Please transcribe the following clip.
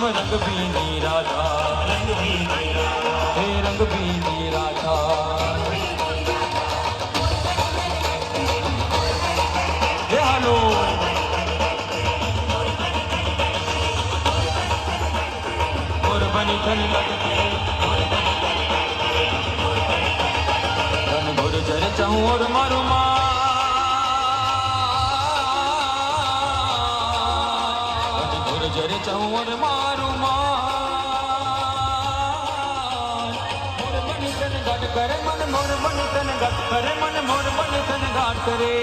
रंग बीनी राधा हे रंग बीनी राधा हे हालो और बनी धन लगते धन घुर जर चाहूं और मारू जरे चाहूं और मारू मोर बनी तन घाट करे मन मोर बनी तन घाट करे मन मोर बनी तन घाट करे